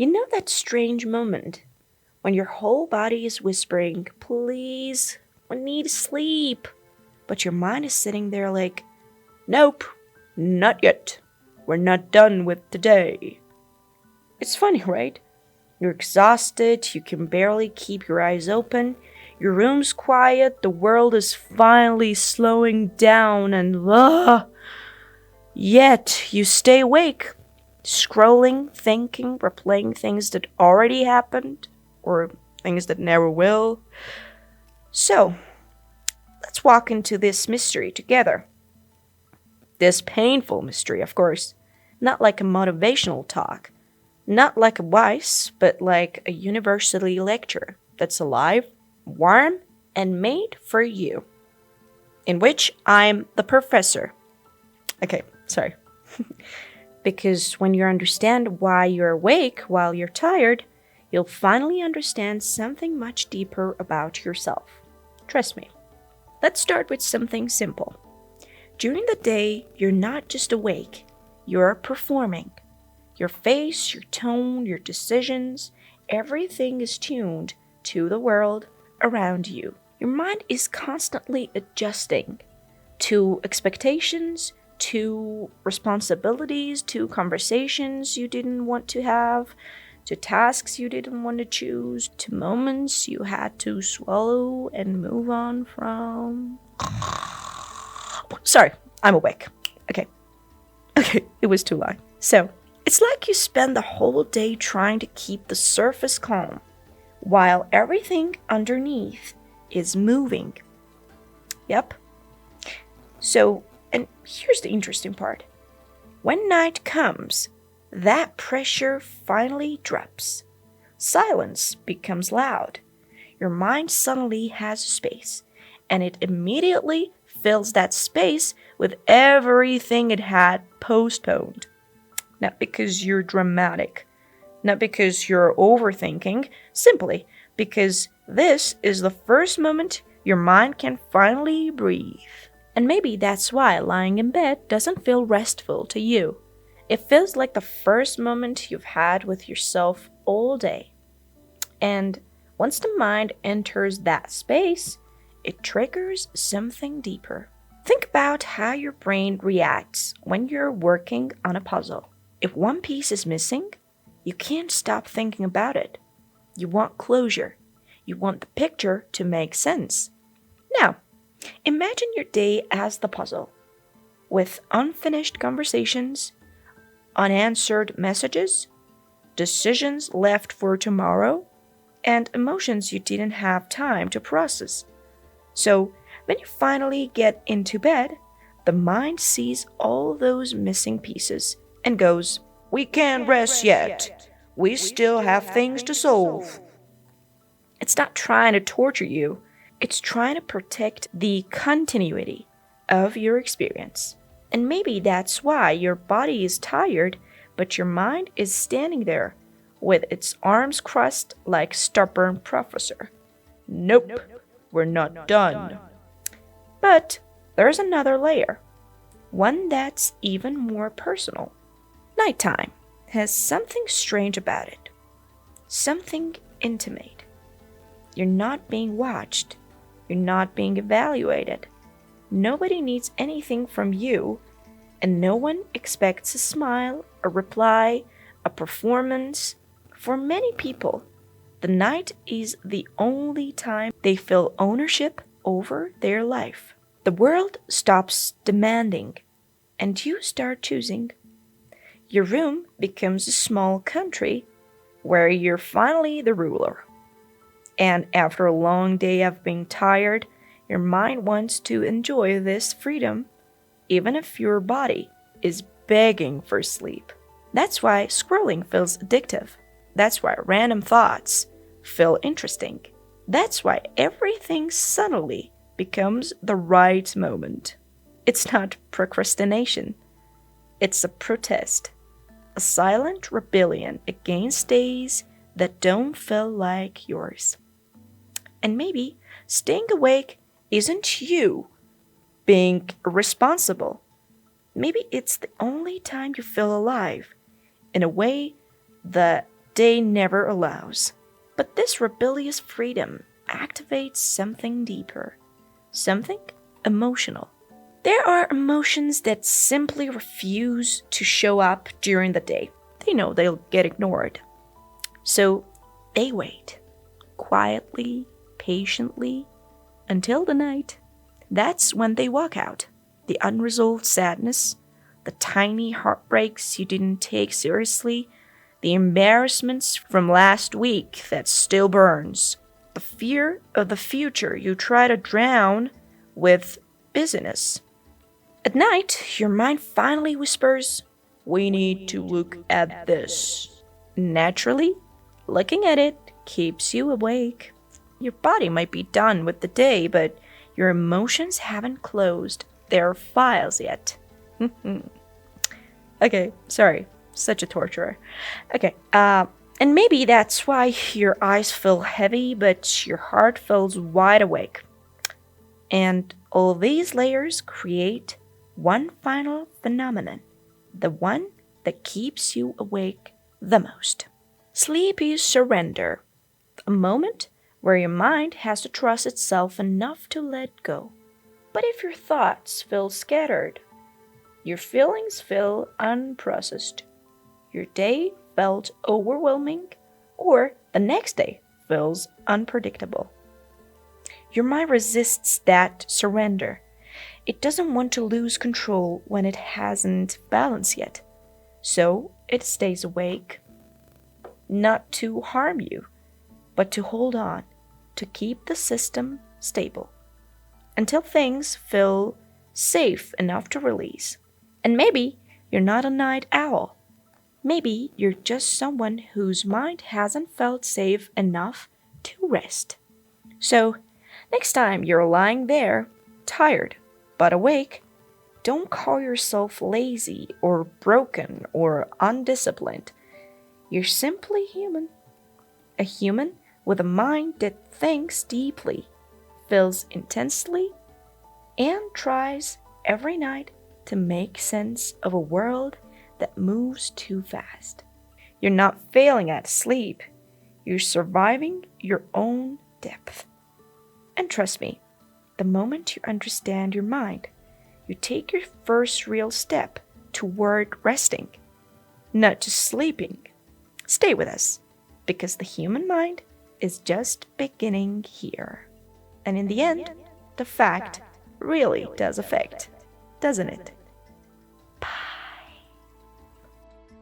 You know that strange moment when your whole body is whispering, please, we need sleep. But your mind is sitting there like, nope, not yet. We're not done with today. It's funny, right? You're exhausted, you can barely keep your eyes open, your room's quiet, the world is finally slowing down, and yet you stay awake, scrolling, thinking, replaying things that already happened, or things that never will. So, let's walk into this mystery together. This painful mystery, of course. Not like a motivational talk. Not like a wise, but like a university lecture that's alive, warm, and made for you. In which I'm the professor. Okay, sorry. Because when you understand why you're awake while you're tired, you'll finally understand something much deeper about yourself. Trust me. Let's start with something simple. During the day, you're not just awake, you're performing. Your face, your tone, your decisions, everything is tuned to the world around you. Your mind is constantly adjusting to expectations, to responsibilities, to conversations you didn't want to have, to tasks you didn't want to choose, to moments you had to swallow and move on from. Sorry, I'm awake. Okay, it was too long. So, it's like you spend the whole day trying to keep the surface calm, while everything underneath is moving. Yep. So, and here's the interesting part. When night comes, that pressure finally drops. Silence becomes loud. Your mind suddenly has space, and it immediately fills that space with everything it had postponed. Not because you're dramatic, not because you're overthinking, simply because this is the first moment your mind can finally breathe. And maybe that's why lying in bed doesn't feel restful to you. It feels like the first moment you've had with yourself all day. And once the mind enters that space, it triggers something deeper. Think about how your brain reacts when you're working on a puzzle. If one piece is missing, you can't stop thinking about it. You want closure. You want the picture to make sense. Now, imagine your day as the puzzle, with unfinished conversations, unanswered messages, decisions left for tomorrow, and emotions you didn't have time to process. So, when you finally get into bed, the mind sees all those missing pieces and goes, we can't rest yet. We still have things to solve. It's not trying to torture you. It's trying to protect the continuity of your experience. And maybe that's why your body is tired, but your mind is standing there with its arms crossed like stubborn professor. Nope, we're not done. But there's another layer, one that's even more personal. Nighttime has something strange about it, something intimate. You're not being watched. You're not being evaluated. Nobody needs anything from you, and no one expects a smile, a reply, a performance. For many people, the night is the only time they feel ownership over their life. The world stops demanding, and you start choosing. Your room becomes a small country where you're finally the ruler. And after a long day of being tired, your mind wants to enjoy this freedom, even if your body is begging for sleep. That's why scrolling feels addictive. That's why random thoughts feel interesting. That's why everything suddenly becomes the right moment. It's not procrastination. It's a protest. A silent rebellion against days that don't feel like yours. And maybe staying awake isn't you being irresponsible. Maybe it's the only time you feel alive in a way that day never allows. But this rebellious freedom activates something deeper, something emotional. There are emotions that simply refuse to show up during the day. They know they'll get ignored. So they wait, quietly, patiently, until the night. That's when they walk out. The unresolved sadness, the tiny heartbreaks you didn't take seriously, the embarrassments from last week that still burns, the fear of the future you try to drown with busyness. At night, your mind finally whispers, "We need to look at this." Naturally, looking at it keeps you awake. Your body might be done with the day, but your emotions haven't closed their files yet. Okay, sorry, such a torturer. Okay, and maybe that's why your eyes feel heavy, but your heart feels wide awake. And all these layers create one final phenomenon, the one that keeps you awake the most. Sleep is surrender, a moment where your mind has to trust itself enough to let go. But if your thoughts feel scattered, your feelings feel unprocessed, your day felt overwhelming, or the next day feels unpredictable, your mind resists that surrender. It doesn't want to lose control when it hasn't balanced yet. So it stays awake, not to harm you, but to hold on, to keep the system stable, until things feel safe enough to release. And maybe you're not a night owl. Maybe you're just someone whose mind hasn't felt safe enough to rest. So, next time you're lying there, tired but awake, don't call yourself lazy or broken or undisciplined. You're simply human. A human with a mind that thinks deeply, feels intensely, and tries every night to make sense of a world that moves too fast. You're not failing at sleep. You're surviving your own depth. And trust me, the moment you understand your mind, you take your first real step toward resting, not just sleeping. Stay with us, because the human mind is just beginning here. And in the end, the fact really does affect, doesn't it?